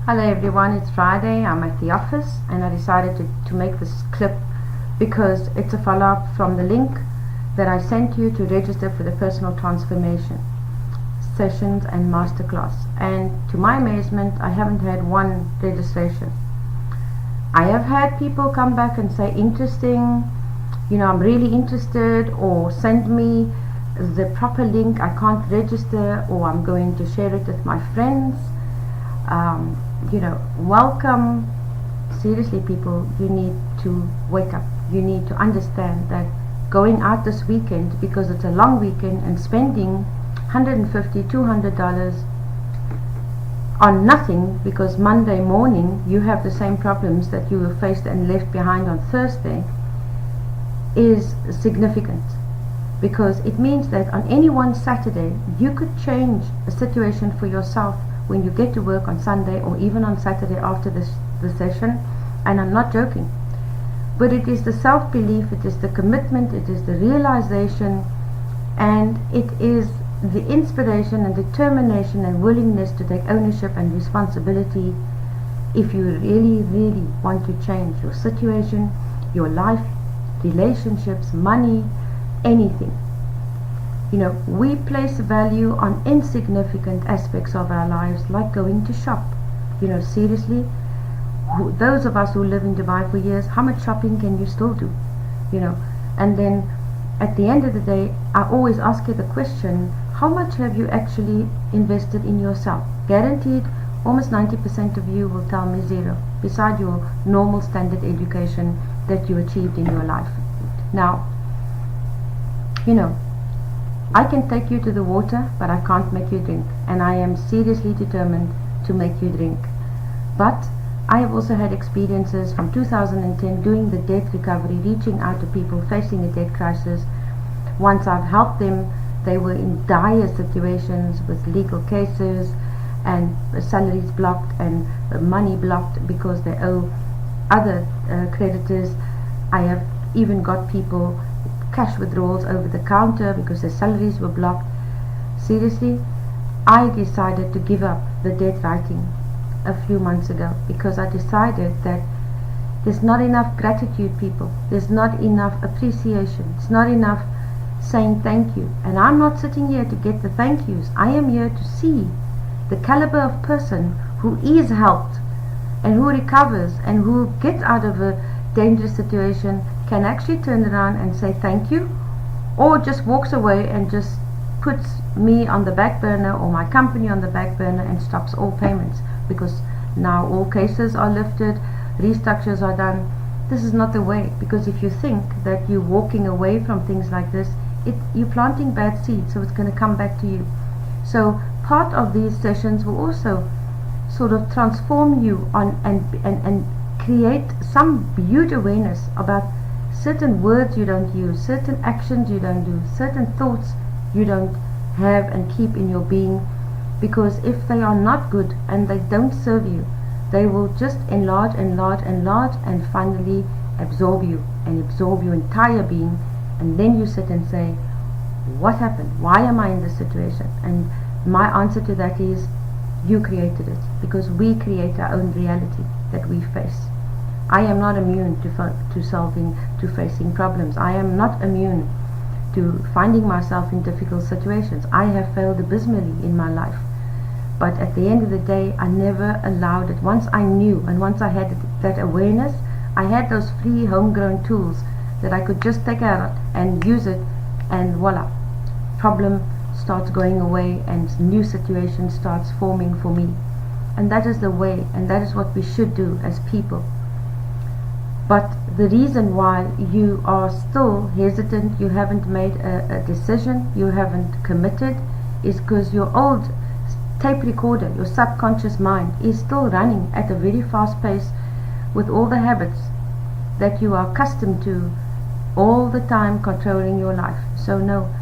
Hello everyone, it's Friday. I'm at the office and I decided to make this clip because it's a follow-up from the link that I sent you to register for the Personal Transformation sessions and masterclass. And to my amazement, I haven't had one registration. I have had people come back and say, interesting, I'm really interested, or send me the proper link, I can't register, or I'm going to share it with my friends. Welcome. Seriously, people, you need to wake up. You need to understand that going out this weekend, because it's a long weekend, and spending $150, $200 on nothing, because Monday morning you have the same problems that you were faced and left behind on Thursday, is significant, because it means that on any one Saturday you could change a situation for yourself when you get to work on Sunday or even on Saturday after the session. And I'm not joking, but it is the self-belief, it is the commitment, it is the realization, and it is the inspiration and determination and willingness to take ownership and responsibility if you really, really want to change your situation, your life, relationships, money, anything. We place value on insignificant aspects of our lives, like going to shop. Seriously, those of us who live in Dubai for years, how much shopping can you still do? And then at the end of the day, I always ask you the question, how much have you actually invested in yourself? Guaranteed, almost 90% of you will tell me zero, beside your normal standard education that you achieved in your life. Now, I can take you to the water, but I can't make you drink, and I am seriously determined to make you drink. But I have also had experiences from 2010 doing the debt recovery, reaching out to people facing a debt crisis. Once I've helped them, they were in dire situations with legal cases and salaries blocked and money blocked because they owe other creditors. I have even got people cash withdrawals over the counter because their salaries were blocked. Seriously, I decided to give up the debt writing a few months ago because I decided that there's not enough gratitude, people. There's not enough appreciation. It's not enough saying thank you. And I'm not sitting here to get the thank yous. I am here to see the caliber of person who is helped and who recovers and who gets out of a dangerous situation, can actually turn around and say thank you, or just walks away and just puts me on the back burner or my company on the back burner and stops all payments, because now all cases are lifted, restructures are done. This is not the way, because if you think that you're walking away from things like this, you're planting bad seeds, so it's going to come back to you. So part of these sessions will also sort of transform you on and create some huge awareness about certain words you don't use, certain actions you don't do, certain thoughts you don't have and keep in your being, because if they are not good and they don't serve you, they will just enlarge and finally absorb you and absorb your entire being. And then you sit and say, what happened? Why am I in this situation? And my answer to that is, you created it, because we create our own reality that we face. I am not immune to facing problems. I am not immune to finding myself in difficult situations. I have failed abysmally in my life. But at the end of the day, I never allowed it. Once I knew and once I had that awareness, I had those free homegrown tools that I could just take out and use it, and voila, problem starts going away and new situation starts forming for me. And that is the way, and that is what we should do as people. But the reason why you are still hesitant, you haven't made a decision, you haven't committed, is because your old tape recorder, your subconscious mind, is still running at a very fast pace with all the habits that you are accustomed to all the time controlling your life. So no,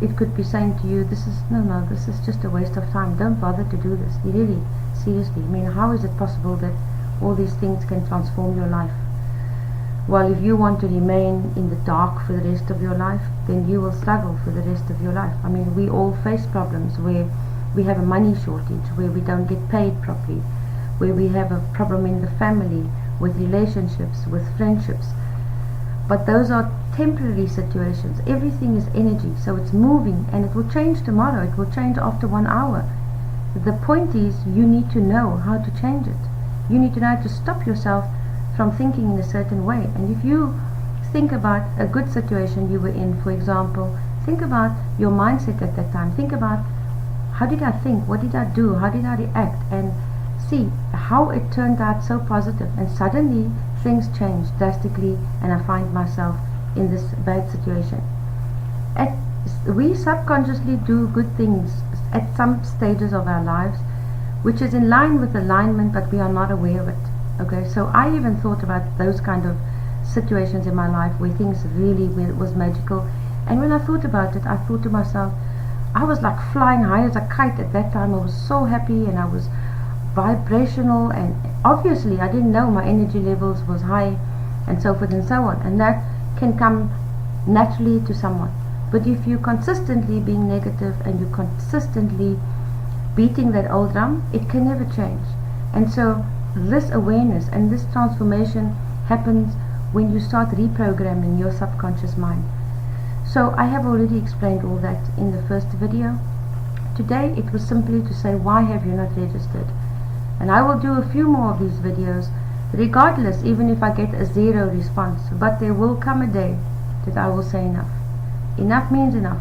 it could be saying to you, this is just a waste of time. Don't bother to do this. Really, seriously. How is it possible that all these things can transform your life? Well, if you want to remain in the dark for the rest of your life, then you will struggle for the rest of your life. We all face problems where we have a money shortage, where we don't get paid properly, where we have a problem in the family, with relationships, with friendships. But those are temporary situations. Everything is energy, so it's moving, and it will change tomorrow, it will change after 1 hour. The point is, you need to know how to change it. You need to know how to stop yourself from thinking in a certain way. And if you think about a good situation you were in, for example, think about your mindset at that time. Think about, how did I think? What did I do? How did I react? And see how it turned out so positive. And suddenly things change drastically, and I find myself in this bad situation. We subconsciously do good things at some stages of our lives, which is in line with alignment, but we are not aware of it. Okay, so I even thought about those kind of situations in my life where things really was magical. And when I thought about it, I thought to myself, I was like flying high as a kite at that time. I was so happy, and I was vibrational, and obviously I didn't know my energy levels was high, and so forth and so on. And that can come naturally to someone. But if you're consistently being negative and you're consistently beating that old drum, it can never change. And so this awareness and this transformation happens when you start reprogramming your subconscious mind. So I have already explained all that in the first video. Today it was simply to say, why have you not registered? And I will do a few more of these videos, regardless, even if I get a 0 response. But there will come a day that I will say enough. Enough means enough.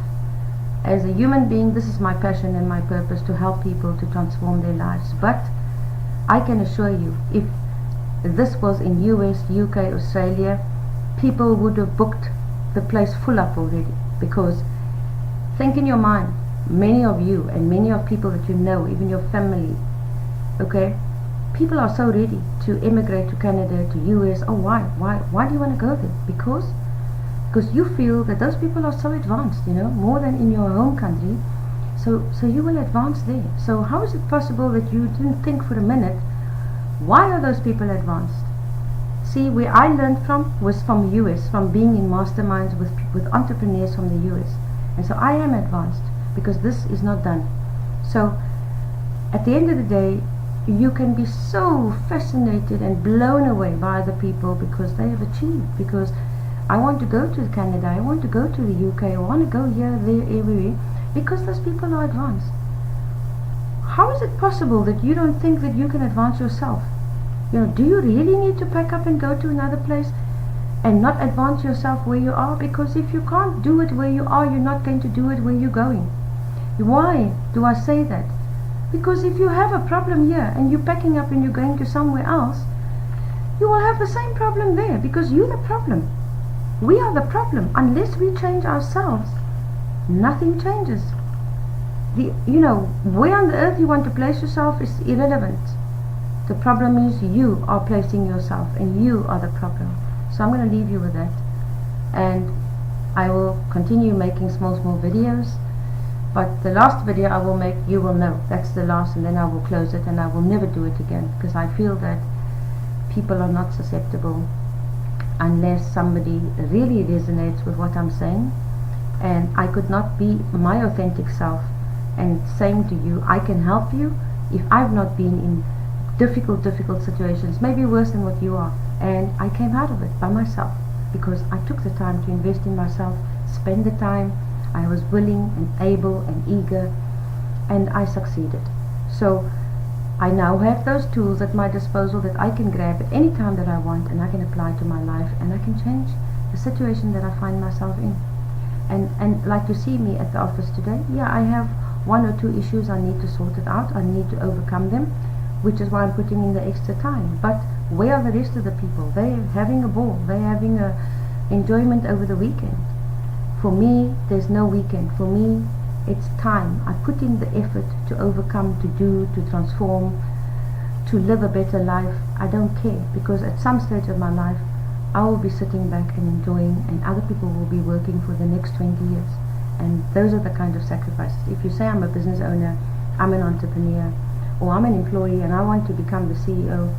As a human being, this is my passion and my purpose, to help people to transform their lives. But I can assure you, if this was in US, UK, Australia, people would have booked the place full up already. Because think in your mind, many of you and many of people that you know, even your family, okay, people are so ready to emigrate to Canada, to US. Oh, why do you want to go there? Because you feel that those people are so advanced, more than in your home country. So you will advance there. So how is it possible that you didn't think for a minute, why are those people advanced? See, where I learned from was from the US, from being in masterminds with entrepreneurs from the US. And so I am advanced, because this is not done. So at the end of the day, you can be so fascinated and blown away by other people because they have achieved. Because I want to go to Canada, I want to go to the UK, I want to go here, there, everywhere, because those people are advanced. How is it possible that you don't think that you can advance yourself? Do you really need to pack up and go to another place and not advance yourself where you are? Because if you can't do it where you are, you're not going to do it where you're going. Why do I say that? Because if you have a problem here and you're packing up and you're going to somewhere else, you will have the same problem there, because you're the problem. We are the problem. Unless we change ourselves, nothing changes. Where on the earth you want to place yourself is irrelevant. The problem is you are placing yourself, and you are the problem. So I'm going to leave you with that, and I will continue making small videos. But the last video I will make, you will know that's the last, and then I will close it, and I will never do it again, because I feel that people are not susceptible unless somebody really resonates with what I'm saying. And I could not be my authentic self and saying to you, I can help you, if I've not been in difficult situations, maybe worse than what you are. And I came out of it by myself, because I took the time to invest in myself, spend the time. I was willing and able and eager, and I succeeded. So I now have those tools at my disposal that I can grab at any time that I want, and I can apply to my life, and I can change the situation that I find myself in. And like you see me at the office today, yeah, I have 1 or 2 issues I need to sort it out. I need to overcome them, which is why I'm putting in the extra time. But where are the rest of the people? They're having a ball. They're having a enjoyment over the weekend. For me, there's no weekend. For me, it's time. I put in the effort to overcome, to do, to transform, to live a better life. I don't care, because at some stage of my life, I will be sitting back and enjoying, and other people will be working for the next 20 years. And those are the kind of sacrifices. If you say I'm a business owner, I'm an entrepreneur, or I'm an employee and I want to become the CEO,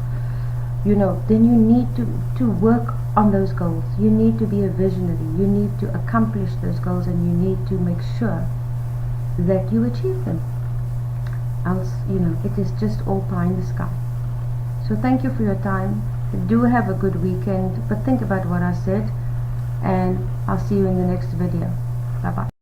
then you need to work on those goals. You need to be a visionary. You need to accomplish those goals, and you need to make sure that you achieve them. Else, it is just all pie in the sky. So thank you for your time. Do have a good weekend, but think about what I said, and I'll see you in the next video. Bye bye.